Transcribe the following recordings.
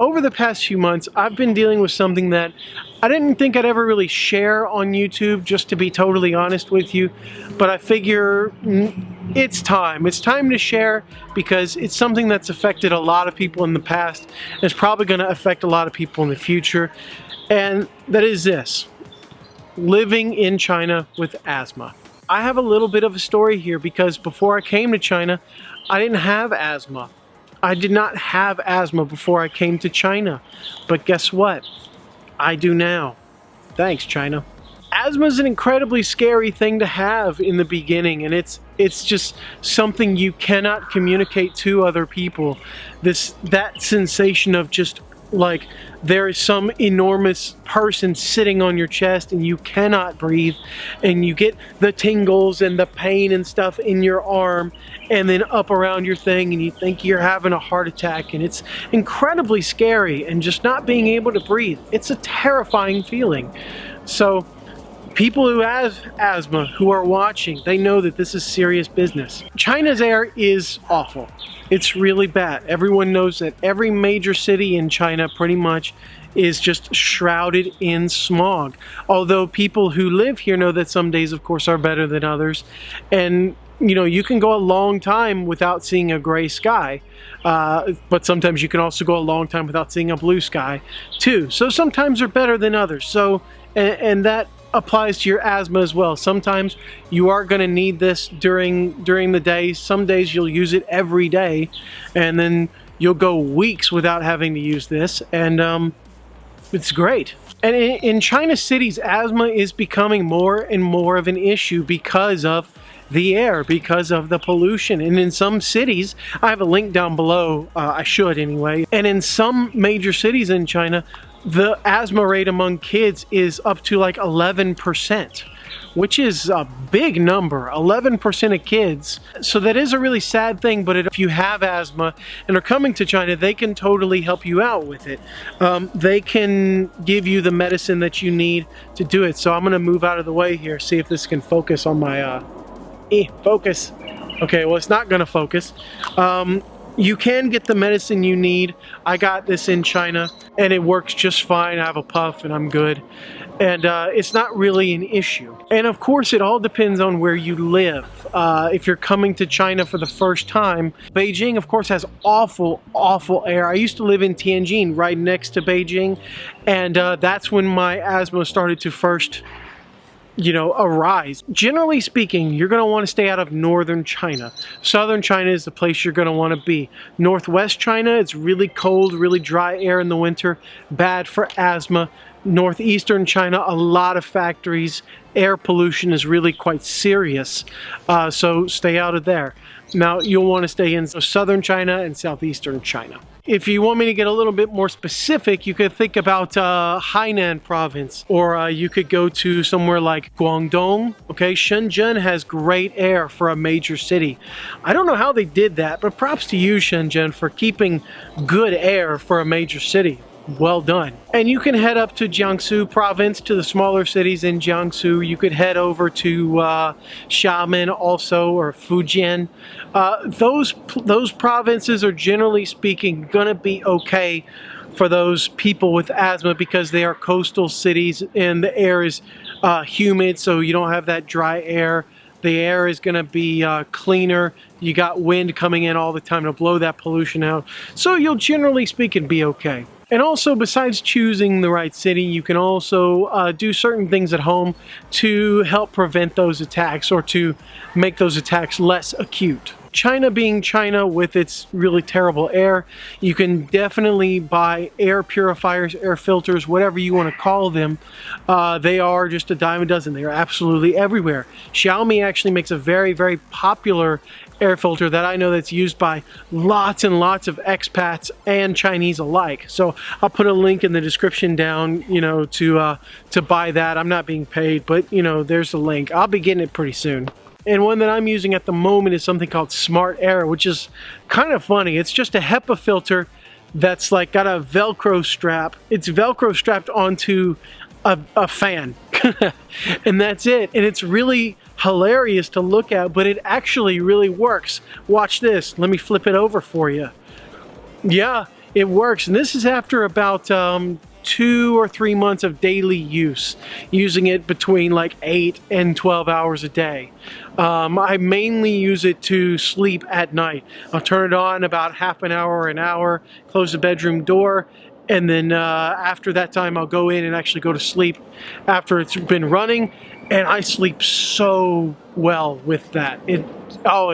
over the past few months, I've been dealing with something that I didn't think I'd ever really share on YouTube, just to be totally honest with you. But I figure it's time. It's time to share because it's something that's affected a lot of people in the past and it's probably going to affect a lot of people in the future. And that is this: living in China with asthma. I have a little bit of a story here because before I came to China, I didn't have asthma. I did not have asthma before I came to China. But guess what? I do now. Thanks, China. Asthma is an incredibly scary thing to have in the beginning, and it's just something you cannot communicate to other people. That sensation of just like there is some enormous person sitting on your chest and you cannot breathe, and you get the tingles and the pain and stuff in your arm and then up around your thing, and you think you're having a heart attack, and it's incredibly scary. And just not being able to breathe, it's a terrifying feeling. So people who have asthma who are watching, they know that this is serious business. China's air is awful. It's really bad. Everyone knows that every major city in China pretty much is just shrouded in smog. Although people who live here know that some days, of course, are better than others. And you know, you can go a long time without seeing a gray sky, but sometimes you can also go a long time without seeing a blue sky too. So sometimes they're better than others. So, and that applies to your asthma as well. Sometimes you are going to need this during the day. Some days you'll use it every day, and then you'll go weeks without having to use this, and it's great. And in China cities, asthma is becoming more and more of an issue because of the air, because of the pollution. And in some cities, I have a link down below, I should anyway, and in some major cities in China, the asthma rate among kids is up to like 11%, which is a big number, 11% of kids. So that is a really sad thing, but if you have asthma and are coming to China, they can totally help you out with it. They can give you the medicine that you need to do it. So I'm gonna move out of the way here, see if this can focus on my, focus. Okay, well, it's not gonna focus. You can get the medicine you need. I got this in China and it works just fine. I have a puff and I'm good. And it's not really an issue. And of course, it all depends on where you live. If you're coming to China for the first time, Beijing, of course, has awful, awful air. I used to live in Tianjin, right next to Beijing. And that's when my asthma started to first arise. Generally speaking, you're going to want to stay out of northern China. Southern China is the place you're going to want to be. Northwest China, it's really cold, really dry air in the winter, bad for asthma. Northeastern China, a lot of factories. Air pollution is really quite serious, so stay out of there. Now, you'll want to stay in southern China and southeastern China. If you want me to get a little bit more specific, you could think about Hainan province, or you could go to somewhere like Guangdong. Okay, Shenzhen has great air for a major city. I don't know how they did that, but props to you, Shenzhen, for keeping good air for a major city. Well done. And you can head up to Jiangsu province, to the smaller cities in Jiangsu. You could head over to Xiamen also, or Fujian. Those provinces are generally speaking gonna be okay for those people with asthma because they are coastal cities and the air is humid, so you don't have that dry air. The air is going to be cleaner. You got wind coming in all the time to blow that pollution out. So you'll generally speaking be okay. And also, besides choosing the right city, you can also do certain things at home to help prevent those attacks or to make those attacks less acute. China being China with its really terrible air, you can definitely buy air purifiers, air filters, whatever you want to call them. They are just a dime a dozen. They are absolutely everywhere. Xiaomi actually makes a very, very popular air filter that I know that's used by lots and lots of expats and Chinese alike. So I'll put a link in the description down, to buy that. I'm not being paid, but there's a link. I'll be getting it pretty soon. And one that I'm using at the moment is something called SmartAir, which is kind of funny. It's just a HEPA filter that's like got a Velcro strap. It's Velcro strapped onto a fan. And that's it. And it's really hilarious to look at, but it actually really works. Watch this. Let me flip it over for you. Yeah, it works. And this is after about 2 or 3 months of daily use, using it between like 8 and 12 hours a day. I mainly use it to sleep at night. I'll turn it on about half an hour or an hour, close the bedroom door, and then after that time I'll go in and actually go to sleep after it's been running, and I sleep so well with that. It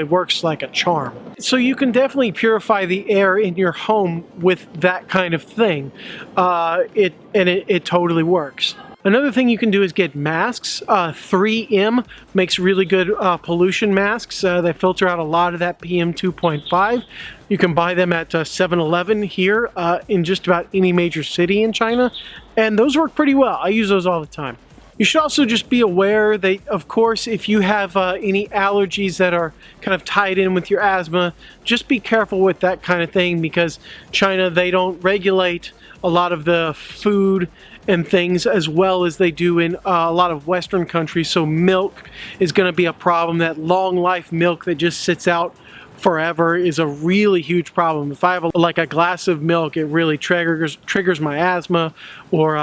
works like a charm. So you can definitely purify the air in your home with that kind of thing. It totally works. Another thing you can do is get masks. 3M makes really good pollution masks. They filter out a lot of that PM 2.5. You can buy them at 7-Eleven here in just about any major city in China, and those work pretty well. I use those all the time. You should also just be aware that, of course, if you have any allergies that are kind of tied in with your asthma, just be careful with that kind of thing, because China, they don't regulate a lot of the food and things as well as they do in a lot of Western countries. So milk is going to be a problem. That long life milk that just sits out forever is a really huge problem. If I have like a glass of milk, it really triggers my asthma. Or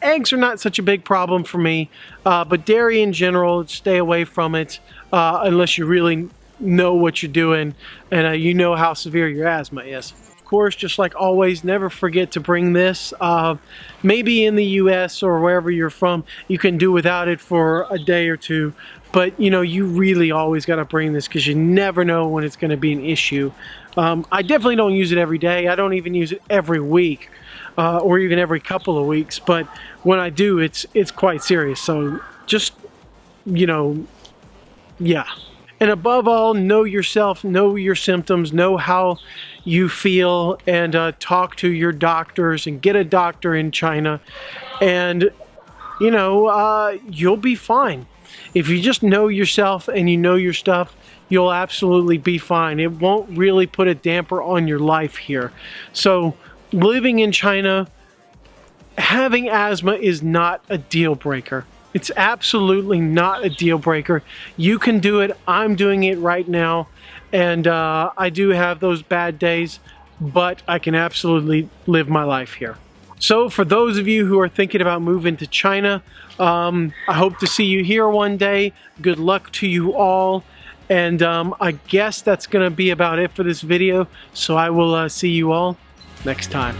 eggs are not such a big problem for me, but dairy in general, stay away from it unless you really know what you're doing and you know how severe your asthma is. Of course, just like always, never forget to bring this. Maybe in the US or wherever you're from, you can do without it for a day or two. But you know, you really always got to bring this, because you never know when it's going to be an issue. I definitely don't use it every day. I don't even use it every week or even every couple of weeks. But when I do, it's quite serious. So just, you know, yeah. And above all, know yourself, know your symptoms, know how you feel, and talk to your doctors and get a doctor in China. And, you know, you'll be fine. If you just know yourself and you know your stuff, you'll absolutely be fine. It won't really put a damper on your life here. So living in China, having asthma is not a deal breaker. It's absolutely not a deal breaker. You can do it. I'm doing it right now. And I do have those bad days, but I can absolutely live my life here. So for those of you who are thinking about moving to China, I hope to see you here one day. Good luck to you all. And I guess that's going to be about it for this video. So I will see you all next time.